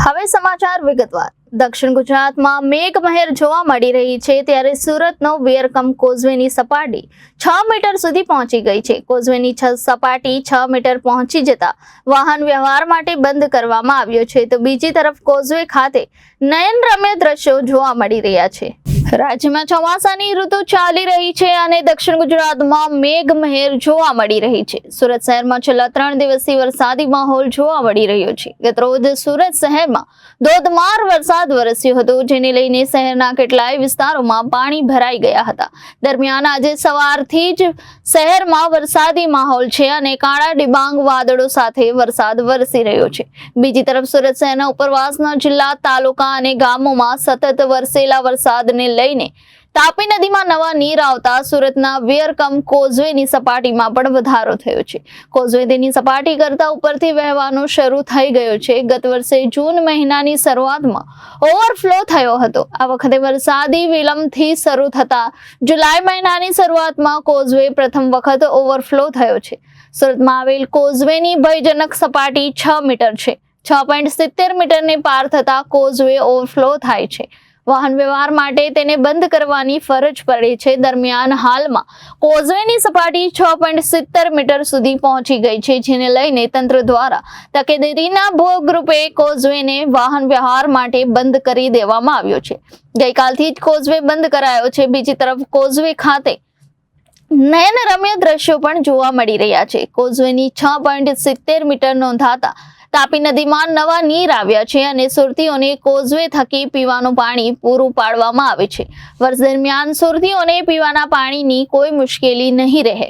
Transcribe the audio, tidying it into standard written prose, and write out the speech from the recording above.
હવે સમાચાર વિગતવાર। દક્ષિણ ગુજરાતમાં મેઘમહેર જોવા મળી રહી છે ત્યારે સુરતનો વીરકમ કોઝવેની સપાટી 6 મીટર સુધી પહોંચી ગઈ છે। કોઝવેની સપાટી 6 મીટર પહોંચી જતા વાહન વ્યવહાર માટે બંધ કરવામાં આવ્યો છે તો બીજી તરફ કોઝવે ખાતે નયનરમ્ય દ્રશ્યો જોવા મળી રહ્યા છે। રાજ્યમાં ચોમાસાની ઋતુ ચાલી રહી છે અને દક્ષિણ ગુજરાતમાં મેઘમહેર જોવા મળી રહી છે। સુરત શહેરમાં છેલ્લા 3 દિવસથી વરસાદી માહોલ જોવા મળી રહ્યો છે। ગતરોજ સુરત શહેરમાં ધોધમાર વરસાદ વરસ્યો હતો જેને લઈને શહેરના કેટલાય વિસ્તારોમાં પાણી ભરાઈ ગયા હતા। દરમિયાન આજે સવારથી જ શહેરમાં વરસાદી માહોલ છે અને કાળા ડિબાંગ વાદળો સાથે વરસાદ વરસી રહ્યો છે। બીજી તરફ સુરત શહેરના ઉપરવાસના જિલ્લા તાલુકા અને ગામોમાં સતત વરસેલા વરસાદને લઈને તાપી નદીમાં નવા નીર આવતા સુરતના વીરકમ કોઝવેની સપાટીમાં પણ વધારો થયો છે। કોઝવે તેની સપાટી કરતા ઉપરથી વહેવાનો શરૂ થઈ ગયો છે। ગત વર્ષે જૂન મહિનાની શરૂઆતમાં ઓવરફ્લો થયો હતો। આ વખતે વરસાદી વિલંબથી શરૂ થતા જુલાઈ મહિનાની શરૂઆતમાં કોઝવે પ્રથમ વખત ઓવરફ્લો થયો છે। સુરતમાં આવેલ કોઝવેની ભયજનક સપાટી 6 મીટર છે। 6.70 મીટરને પાર થતા કોઝવે ઓવરફ્લો થાય છે। વાહન વ્યવહાર માટે તેને બંધ કરવાની ફરજ પડે છે। દરમિયાન હાલમાં કોઝવેની સપાટી 6.70 મીટર સુધી પહોંચી ગઈ છે જેને લઈને તંત્ર દ્વારા તકેદારીના ભાગરૂપે કોઝવેને વાહન વ્યવહાર માટે બંધ કરી દેવામાં આવ્યો છે। ગઈકાલથી જ કોઝવે બંધ કરાયો છે। બીજી તરફ કોઝવે ખાતે નયનરમ્ય દ્રશ્યો પણ જોવા મળી રહ્યા છે। કોઝવેની 6.70 મીટર નોંધાતા તાપી નદીમાં નવા નીર આવ્યા છે અને સુરતીઓને કોઝવે થકી પીવાનું પાણી પૂરું પાડવામાં આવે છે। વર્ષ દરમિયાન સુરતીઓને પીવાના પાણીની કોઈ મુશ્કેલી નહીં રહે।